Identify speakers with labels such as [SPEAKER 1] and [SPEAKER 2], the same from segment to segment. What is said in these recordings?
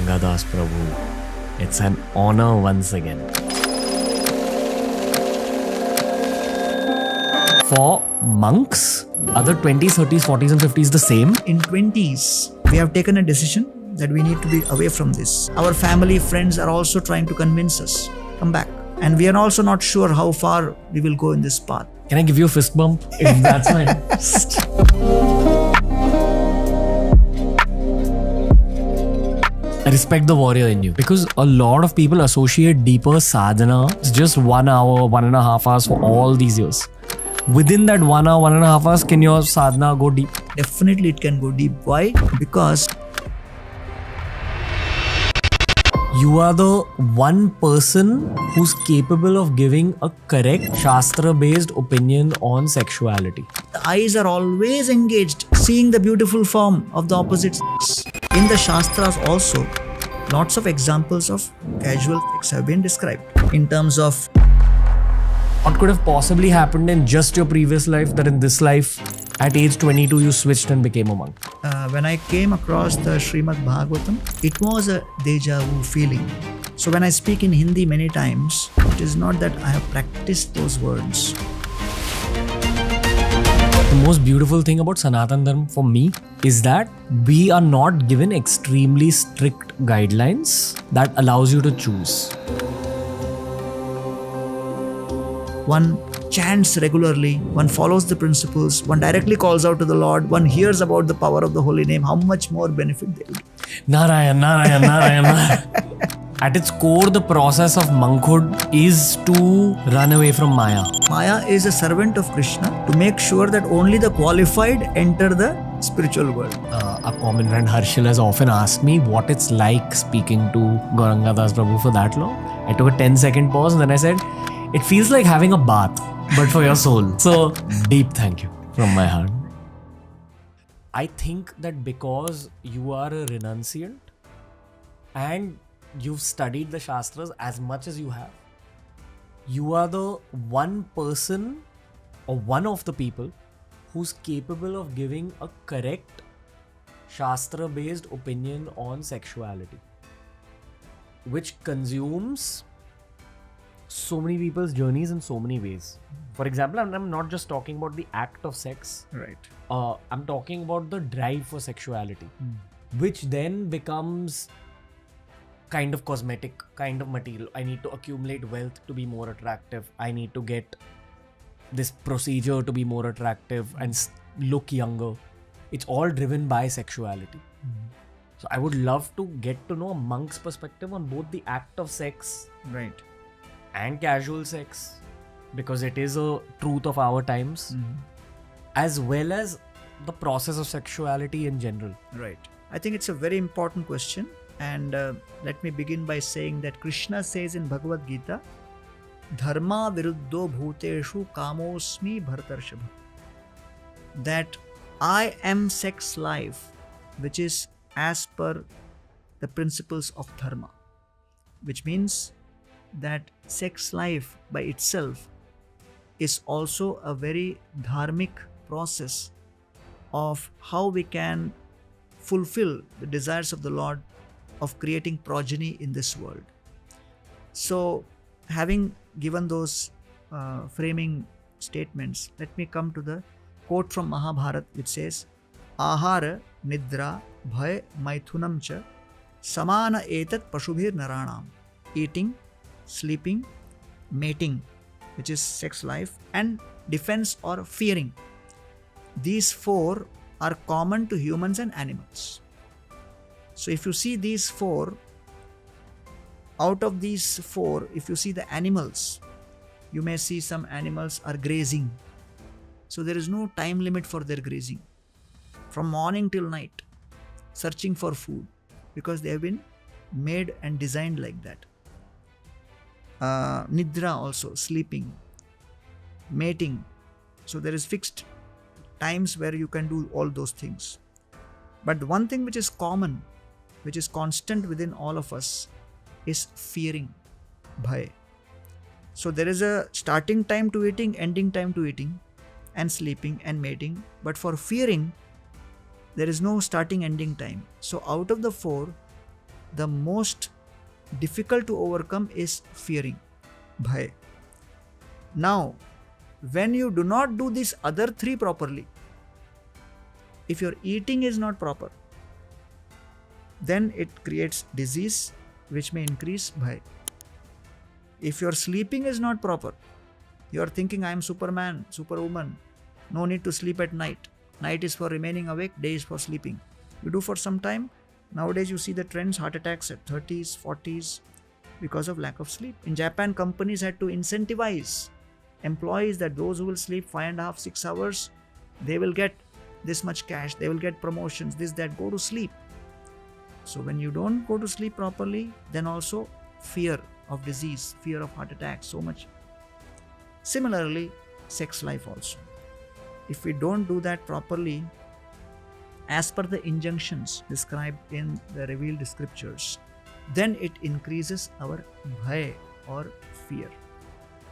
[SPEAKER 1] Gauranga Das Prabhu. It's an honor once again. For monks, are the 20s, 30s, 40s and 50s the same?
[SPEAKER 2] In 20s, we have taken a decision that we need to be away from this. Our family, friends are also trying to convince us, come back. And we are also not sure how far we will go in this path.
[SPEAKER 1] Can I give you a fist bump? If that's my fist. I respect the warrior in you because a lot of people associate deeper sadhana. It's just 1 hour, 1.5 hours for all these years. Within that 1 hour, 1.5 hours, can your sadhana go deep?
[SPEAKER 2] Definitely it can go deep. Why? Because
[SPEAKER 1] you are the one person who's capable of giving a correct Shastra-based opinion on sexuality.
[SPEAKER 2] the eyes are always engaged, seeing the beautiful form of the opposite sex. In the Shastras also, lots of examples of casual sex have been described in terms of
[SPEAKER 1] What could have possibly happened in just your previous life that in this life, at age 22, you switched and became a monk?
[SPEAKER 2] when I came across the Srimad Bhagavatam, it was a deja vu feeling. So when I speak in Hindi many times, it is not that I have practiced those words.
[SPEAKER 1] The most beautiful thing about Sanatan Dharma for me is that we are not given extremely strict guidelines that allows you to choose.
[SPEAKER 2] One chants regularly, one follows the principles, one directly calls out to the Lord, one hears about the power of the holy name, how much more benefit they will do.
[SPEAKER 1] Narayan, Narayan, Narayan, Narayan. At its core, the process of monkhood is to run away from Maya.
[SPEAKER 2] Maya is a servant of Krishna to make sure that only the qualified enter the spiritual world.
[SPEAKER 1] A common friend Harshil has often asked me what it's like speaking to Gauranga Das Prabhu for that long. I took a 10-second pause and then I said, it feels like having a bath, but for your soul. So, deep thank you from my heart. I think that because you are a renunciant and you've studied the Shastras as much as you have, you are the one person or one of the people who's capable of giving a correct Shastra-based opinion on sexuality, which consumes so many people's journeys in so many ways. For example, I'm not just talking about the act of sex.
[SPEAKER 2] Right.
[SPEAKER 1] I'm talking about the drive for sexuality, which then becomes kind of cosmetic, kind of material. I need to accumulate wealth to be more attractive. I need to get this procedure to be more attractive and look younger. It's all driven by sexuality. So I would love to get to know a monk's perspective on both the act of sex
[SPEAKER 2] Right.
[SPEAKER 1] and casual sex, because it is a truth of our times, as well as the process of sexuality in general.
[SPEAKER 2] Right. I think it's a very important question. And let me begin by saying that Krishna says in Bhagavad Gita, Dharma viruddho bhuteshu kamosmi bhartarshabha. That I am sex life, which is as per the principles of Dharma. Which means that sex life by itself is also a very dharmic process of how we can fulfill the desires of the Lord of creating progeny in this world. So, having given those framing statements, let me come to the quote from Mahabharata which says, Ahara nidra bhay maithunam cha samana etat pashubhir naranam. Eating, sleeping, mating, which is sex life, and defense or fearing. These four are common to humans and animals. So if you see these four, out of these four, if you see the animals, you may see some animals are grazing. So there is no time limit for their grazing. From morning till night, searching for food, because they have been made and designed like that. Nidra also, sleeping, mating. So there is fixed times where you can do all those things. But one thing which is common, which is constant within all of us, is fearing, bhai. So there is a starting time to eating, ending time to eating, and sleeping and mating. But for fearing, there is no starting ending time. So out of the four, the most difficult to overcome is fearing, bhai. Now, when you do not do these other three properly, if your eating is not proper, then it creates disease which may increase bhai. If your sleeping is not proper, you are thinking I am Superman, Superwoman, no need to sleep at night. Night is for remaining awake, day is for sleeping. You do for some time. Nowadays you see the trends, heart attacks at 30s, 40s because of lack of sleep. In Japan, companies had to incentivize employees that those who will sleep 5.5, 6 hours, they will get this much cash, they will get promotions, this, that, go to sleep. So when you don't go to sleep properly, then also fear of disease, fear of heart attack, so much. Similarly, sex life also. If we don't do that properly, as per the injunctions described in the revealed scriptures, then it increases our bhai or fear.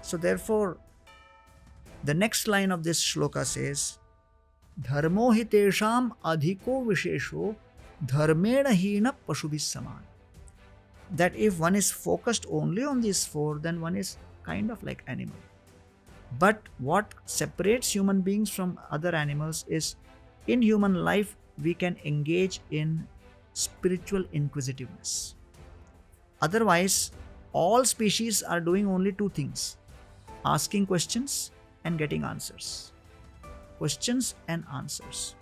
[SPEAKER 2] So therefore, the next line of this shloka says, Dharmo hitesham adhiko vishesho dharmena hina pashubhis saman. That if one is focused only on these four, then one is kind of like animal. But what separates human beings from other animals is, in human life, we can engage in spiritual inquisitiveness. Otherwise, all species are doing only two things: asking questions and getting answers. Questions and answers.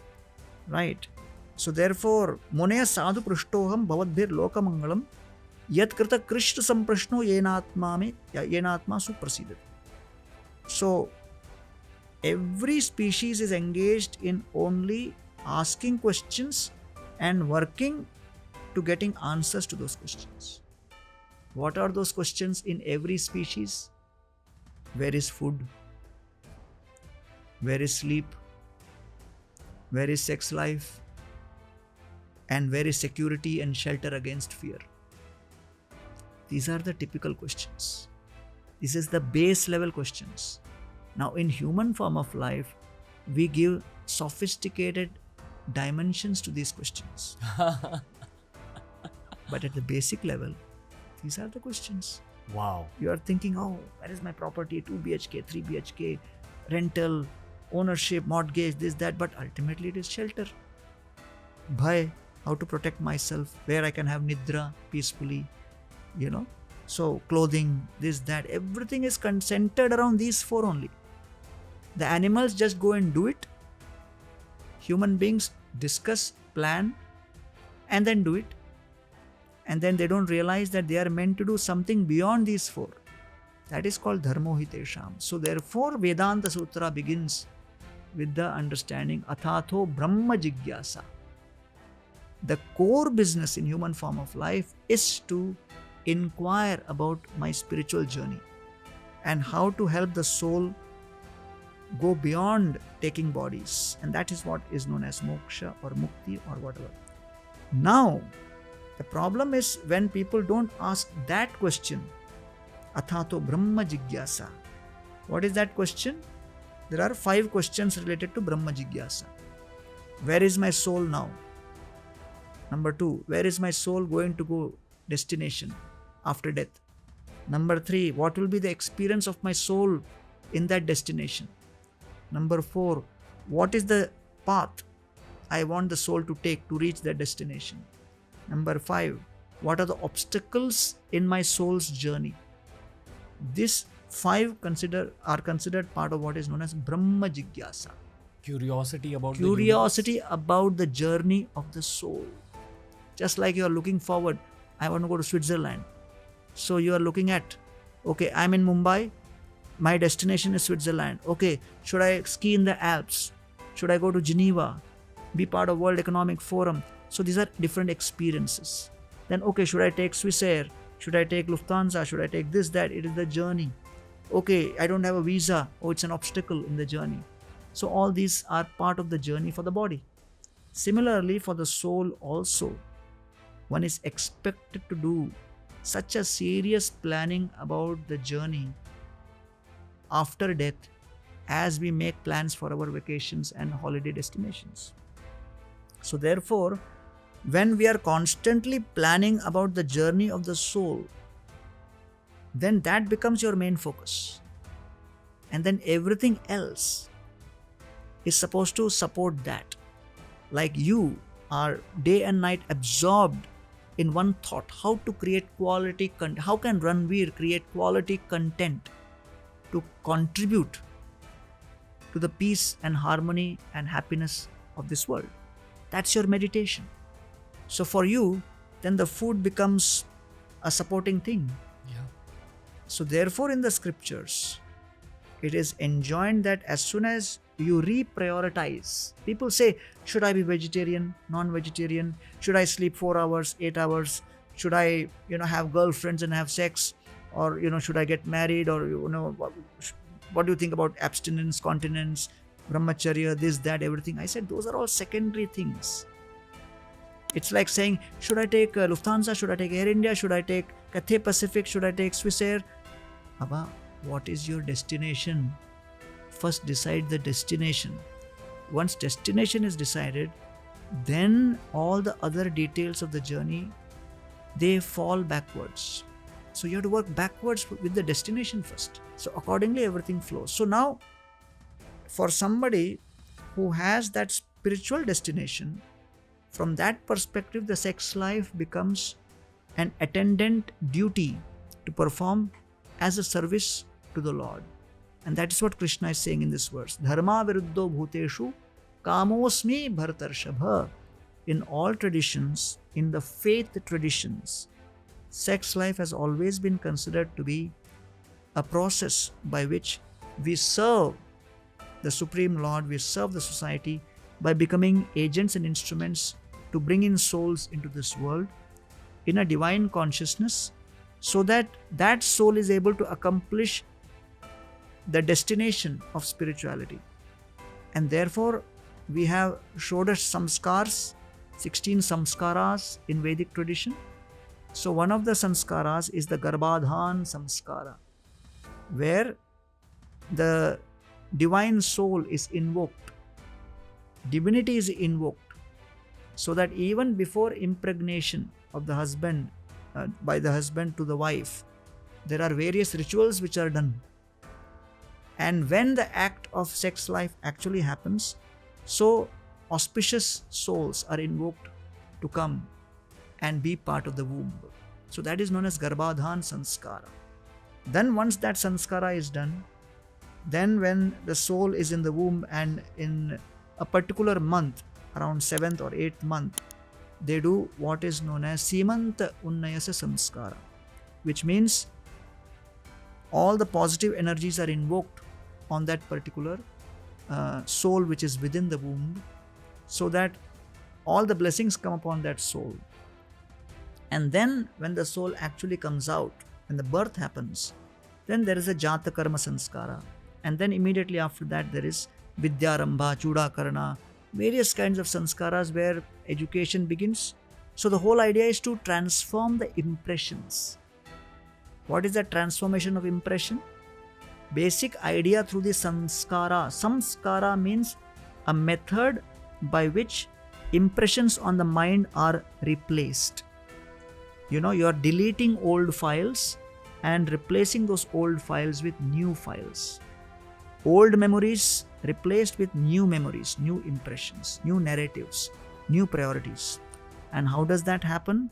[SPEAKER 2] Right? So therefore, Munaya sadhu prishtoham bhavadbhir lokamangalam yat krita krishna samprashno yenatma suprasiddhat. So every species is engaged in only asking questions and working to getting answers to those questions. What are those questions in every species? Where is food? Where is sleep? Where is sex life? And where is security and shelter against fear? These are the typical questions. This is the base level questions. Now in human form of life, we give sophisticated dimensions to these questions. But at the basic level, these are the questions.
[SPEAKER 1] Wow.
[SPEAKER 2] You are thinking, oh, where is my property? 2 BHK, 3 BHK, rental, ownership, mortgage, this, that. But ultimately it is shelter. Bhai, how to protect myself, where I can have nidra peacefully, So clothing, this, that, everything is centered around these four only. The animals just go and do it. Human beings discuss, plan, and then do it. And then they don't realize that they are meant to do something beyond these four. That is called dharmo hitesham. So therefore, Vedanta Sutra begins with the understanding athatho brahma jigyasa. The core business in human form of life is to inquire about my spiritual journey and how to help the soul go beyond taking bodies. And that is what is known as moksha or mukti or whatever. Now, the problem is when people don't ask that question, athato brahma jigyasa. What is that question? There are 5 questions related to brahma jigyasa. Where is my soul now? Number 2, where is my soul going to go? Destination after death. Number 3, what will be the experience of my soul in that destination? Number 4, what is the path I want the soul to take to reach that destination? Number 5, what are the obstacles in my soul's journey? These 5 are considered part of what is known as Brahma Jigyasa.
[SPEAKER 1] Curiosity about
[SPEAKER 2] the journey of the soul. Just like you are looking forward, I want to go to Switzerland. So you are looking at, okay, I'm in Mumbai, my destination is Switzerland. Okay, should I ski in the Alps? Should I go to Geneva? Be part of World Economic Forum? So these are different experiences. Then, okay, should I take Swiss Air? Should I take Lufthansa? Should I take this, that? It is the journey. Okay, I don't have a visa. Oh, it's an obstacle in the journey. So all these are part of the journey for the body. Similarly, for the soul also, one is expected to do such a serious planning about the journey after death as we make plans for our vacations and holiday destinations. So therefore, When we are constantly planning about the journey of the soul, then that becomes your main focus. And then everything else is supposed to support that. Like you are day and night absorbed in one thought, how to create quality content. How can Ranveer create quality content to contribute to the peace and harmony and happiness of this world? That's your meditation. So for you, then the food becomes a supporting thing.
[SPEAKER 1] Yeah.
[SPEAKER 2] So therefore in the scriptures, it is enjoined that as soon as you reprioritize, people say, should I be vegetarian, non-vegetarian? Should I sleep 4 hours, 8 hours? Should I, have girlfriends and have sex? Or, should I get married? Or, what do you think about abstinence, continence, brahmacharya, this, that, everything? I said, those are all secondary things. It's like saying, should I take Lufthansa? Should I take Air India? Should I take Cathay Pacific? Should I take Swiss Air? Abba, what is your destination? First decide the destination. Once destination is decided, then all the other details of the journey, they fall backwards. So you have to work backwards with the destination first. So accordingly, everything flows. So now, for somebody who has that spiritual destination, from that perspective, the sex life becomes an attendant duty to perform as a service to the Lord. And that is what Krishna is saying in this verse. Dharma viruddho bhuteshu kamosmi bhartarshabha. In all traditions, in the faith traditions, sex life has always been considered to be a process by which we serve the Supreme Lord, we serve the society by becoming agents and instruments to bring in souls into this world in a divine consciousness, so that that soul is able to accomplish the destination of spirituality. And therefore, we have Shodash samskars, 16 samskaras in Vedic tradition. So one of the samskaras is the Garbhadhan samskara, where the divine soul is invoked, divinity is invoked, so that even before impregnation of the husband, by the husband to the wife, there are various rituals which are done. And when the act of sex life actually happens, so auspicious souls are invoked to come and be part of the womb. So that is known as Garbhadhan Sanskara. Then once that Sanskara is done, then when the soul is in the womb and in a particular month, around 7th or 8th month, they do what is known as Simanta Unnayasa Samskara, which means all the positive energies are invoked on that particular soul which is within the womb, so that all the blessings come upon that soul. And then when the soul actually comes out, when the birth happens, then there is a Jata Karma Sanskara. And then immediately after that there is Vidyarambha, Chudakarna, various kinds of sanskaras where education begins. So the whole idea is to transform the impressions. What is the transformation of impression? Basic idea through the samskara. Samskara means a method by which impressions on the mind are replaced. You are deleting old files and replacing those old files with new files. Old memories replaced with new memories, new impressions, new narratives, new priorities. And how does that happen?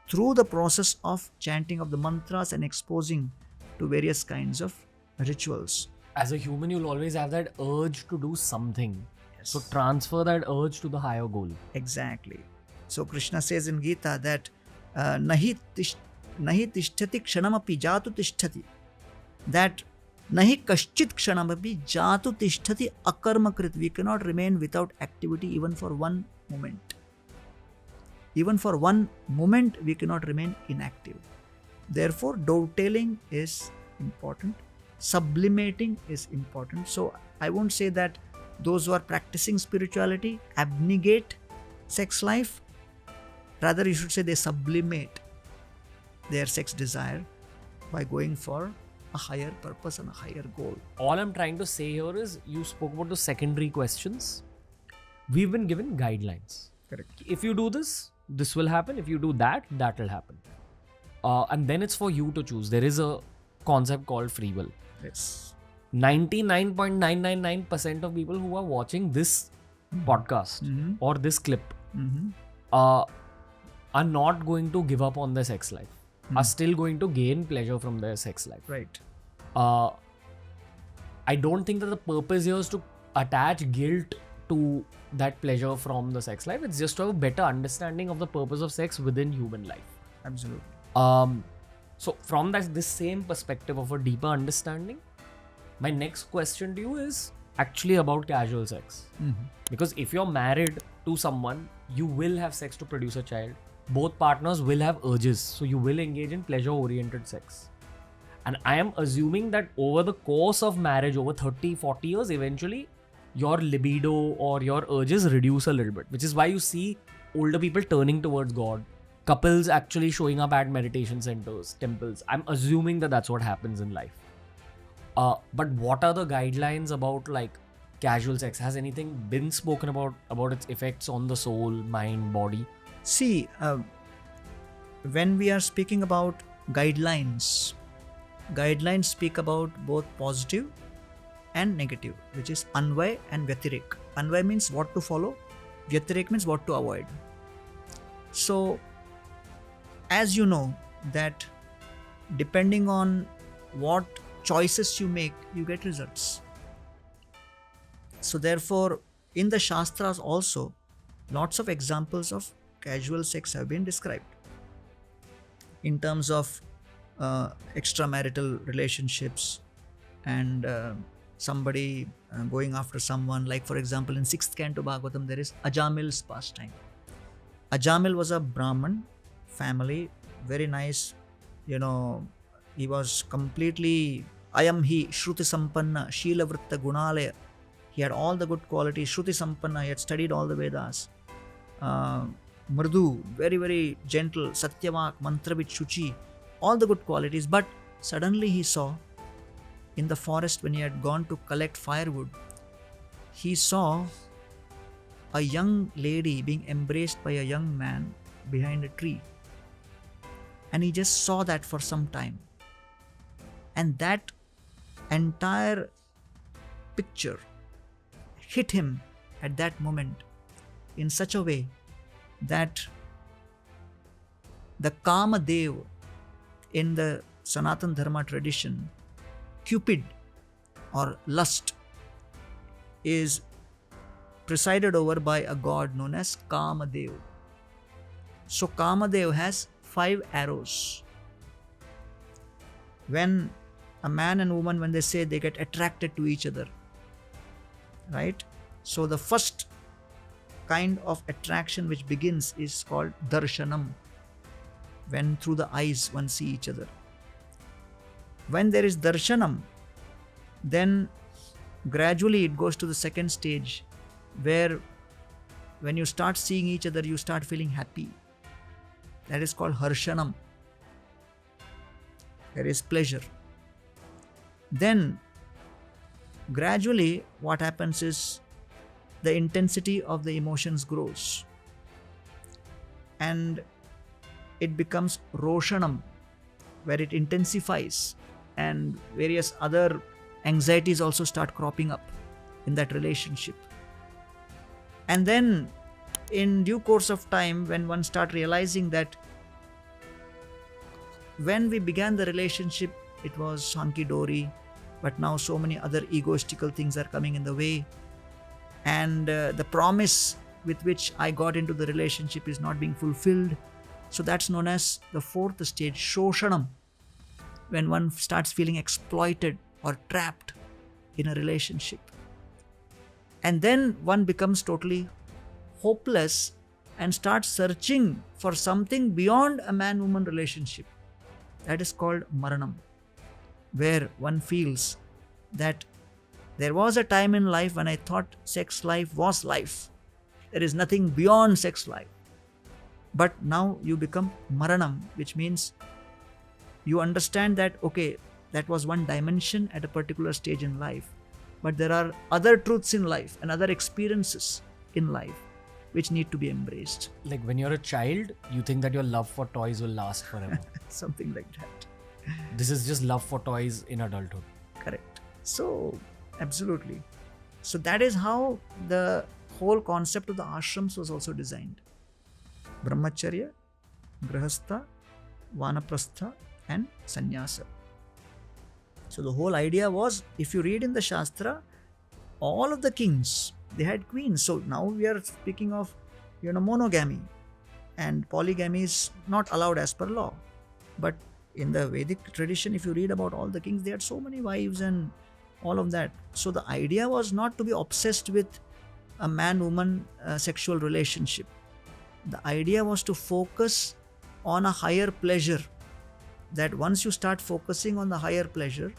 [SPEAKER 2] Through the process of chanting of the mantras and exposing to various kinds of rituals.
[SPEAKER 1] As a human, you'll always have that urge to do something.
[SPEAKER 2] Yes.
[SPEAKER 1] So transfer that urge to the higher goal.
[SPEAKER 2] Exactly. So Krishna says in Gita that nahi tishtati kshanamapi jatu tishtati. That nahi kaschit kshanamapi jatu tishtati akarmakrit. We cannot remain without activity even for one moment. Even for one moment, we cannot remain inactive. Therefore, dovetailing is important. Sublimating is important. So, I won't say that those who are practicing spirituality abnegate sex life. Rather, you should say they sublimate their sex desire by going for a higher purpose and a higher goal.
[SPEAKER 1] All I'm trying to say here is, you spoke about the secondary questions. We've been given guidelines.
[SPEAKER 2] Correct.
[SPEAKER 1] If you do this, this will happen. If you do that, that will happen. And then it's for you to choose. There is a concept called free will.
[SPEAKER 2] Yes.
[SPEAKER 1] 99.999% of people who are watching this podcast or this clip are not going to give up on their sex life, are still going to gain pleasure from their sex life.
[SPEAKER 2] Right.
[SPEAKER 1] I don't think that the purpose here is to attach guilt to that pleasure from the sex life. It's just to have a better understanding of the purpose of sex within human life.
[SPEAKER 2] Absolutely.
[SPEAKER 1] So from this same perspective of a deeper understanding, my next question to you is actually about casual sex. Because if you're married to someone, you will have sex to produce a child. Both partners will have urges, so you will engage in pleasure-oriented sex. And I am assuming that over the course of marriage, over 30, 40 years, eventually your libido or your urges reduce a little bit, which is why you see older people turning towards God, couples actually showing up at meditation centers, temples. I'm assuming that that's what happens in life. But what are the guidelines about like casual sex? Has anything been spoken about its effects on the soul, mind, body?
[SPEAKER 2] See, when we are speaking about guidelines speak about both positive and negative, which is anvay and vyatirik. Anvay means what to follow, vyatirik means what to avoid. So, as you know, that depending on what choices you make, you get results. So therefore, in the Shastras also, lots of examples of casual sex have been described in terms of extramarital relationships and somebody going after someone. Like for example, in 6th canto Bhagavatam, there is Ajamil's pastime. Ajamil was a Brahman family, very nice, he was completely Ayam hi Shruti Sampanna, Sheela Vritta Gunalaya. He had all the good qualities. Shruti Sampanna, he had studied all the Vedas. Mrdu, very, very gentle. Satyavak, Mantravit, Shuchi, all the good qualities. But suddenly he saw in the forest when he had gone to collect firewood, he saw a young lady being embraced by a young man behind a tree. And he just saw that for some time. And that entire picture hit him at that moment in such a way that the Kama Dev in the Sanatan Dharma tradition, Cupid or lust, is presided over by a god known as Kama Dev. So Kama Dev has 5 arrows. When a man and woman, when they say they get attracted to each other, right? So the first kind of attraction which begins is called darshanam, when through the eyes one see each other. When there is darshanam, then gradually it goes to the second stage, where when you start seeing each other, you start feeling happy. That is called harshanam. There is pleasure. Then gradually what happens is the intensity of the emotions grows and it becomes roshanam, where it intensifies and various other anxieties also start cropping up in that relationship. And then in due course of time, when one starts realizing that when we began the relationship, it was hunky-dory, but now so many other egoistical things are coming in the way. And the promise with which I got into the relationship is not being fulfilled. So that's known as the 4th stage, shoshanam, when one starts feeling exploited or trapped in a relationship. And then one becomes totally hopeless and starts searching for something beyond a man-woman relationship. That is called maranam, where one feels that there was a time in life when I thought sex life was life. There is nothing beyond sex life. But now you become maranam, which means you understand that, okay, that was one dimension at a particular stage in life. But there are other truths in life and other experiences in life which need to be embraced.
[SPEAKER 1] Like when you're a child, you think that your love for toys will last forever.
[SPEAKER 2] Something like that.
[SPEAKER 1] This is just love for toys in adulthood.
[SPEAKER 2] Correct. So, absolutely. So that is how the whole concept of the ashrams was also designed. Brahmacharya, Grahastha, Vanaprastha and Sannyasa. So the whole idea was, if you read in the Shastra, all of the kings, they had queens. So now we are speaking of, monogamy, and polygamy is not allowed as per law. But in the Vedic tradition, if you read about all the kings, they had so many wives and all of that. So the idea was not to be obsessed with a man-woman sexual relationship. The idea was to focus on a higher pleasure. That once you start focusing on the higher pleasure,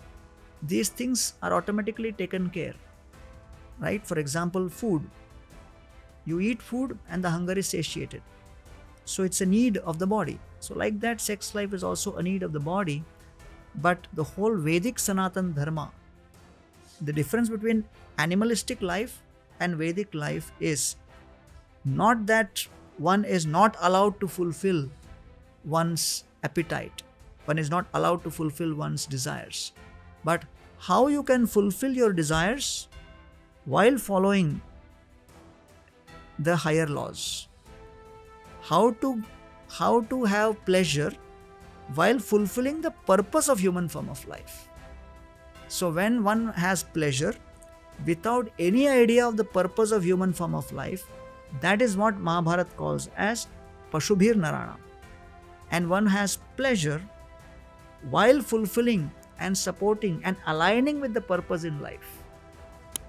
[SPEAKER 2] these things are automatically taken care. Right? For example, food. You eat food and the hunger is satiated. So it's a need of the body. So like that, sex life is also a need of the body. But the whole Vedic Sanatan Dharma, the difference between animalistic life and Vedic life is not that one is not allowed to fulfill one's appetite. One is not allowed to fulfill one's desires. But how you can fulfill your desires while following the higher laws. How to have pleasure while fulfilling the purpose of human form of life. So when one has pleasure without any idea of the purpose of human form of life, that is what Mahabharata calls as Pashubhir Narana. And one has pleasure while fulfilling and supporting and aligning with the purpose in life.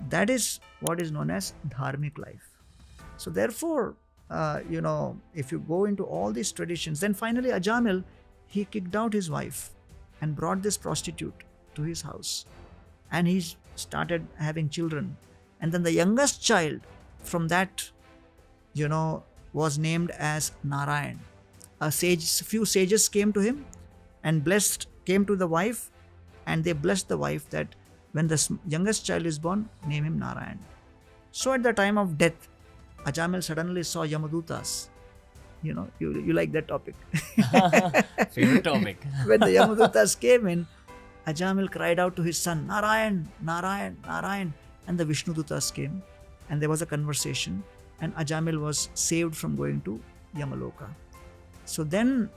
[SPEAKER 2] That is what is known as Dharmic life. So therefore, if you go into all these traditions, then finally Ajamil, he kicked out his wife and brought this prostitute to his house. And he started having children. And then the youngest child from that, was named as Narayan. Few sages came to him and came to the wife, and they blessed the wife that when the youngest child is born, name him Narayan. So at the time of death, Ajamil suddenly saw Yamadutas. You like that topic.
[SPEAKER 1] Favorite topic.
[SPEAKER 2] When the Yamadutas came in, Ajamil cried out to his son, Narayan, Narayan, Narayan. And the Vishnudutas came, and there was a conversation, and Ajamil was saved from going to Yamaloka. So then,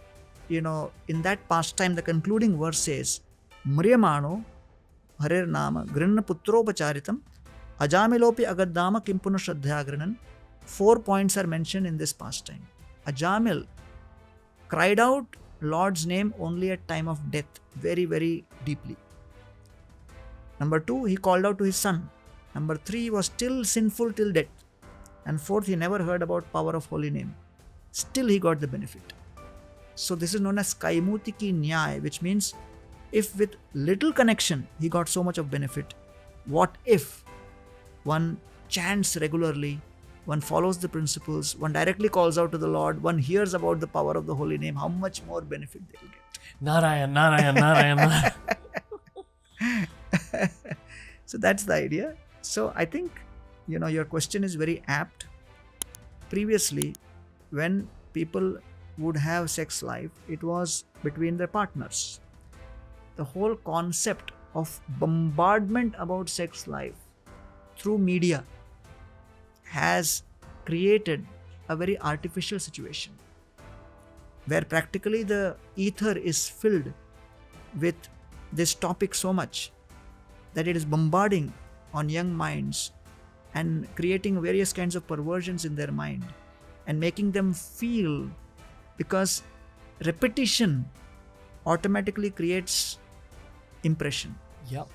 [SPEAKER 2] in that pastime, the concluding verse says, Mriyamano Harer Nama Grinna Putropacharitam Ajamilopi Agaddama Kimpuna Shraddhagrinan. 4 points are mentioned in this pastime. Ajamil cried out Lord's name only at time of death, very, very deeply. Number 2, he called out to his son. Number 3, he was still sinful till death. And 4th, he never heard about power of holy name. Still he got the benefit. So this is known as Kaimutiki Nyaya, which means if with little connection he got so much of benefit, what if one chants regularly, one follows the principles, one directly calls out to the Lord, one hears about the power of the holy name, how much more benefit they will get.
[SPEAKER 1] Narayan, Narayan, Narayan, Narayan.
[SPEAKER 2] So that's the idea. So I think, your question is very apt. Previously, when people would have sex life, it was between their partners. The whole concept of bombardment about sex life through media has created a very artificial situation where practically the ether is filled with this topic so much that it is bombarding on young minds and creating various kinds of perversions in their mind and making them feel, because repetition automatically creates impression.
[SPEAKER 1] Yep.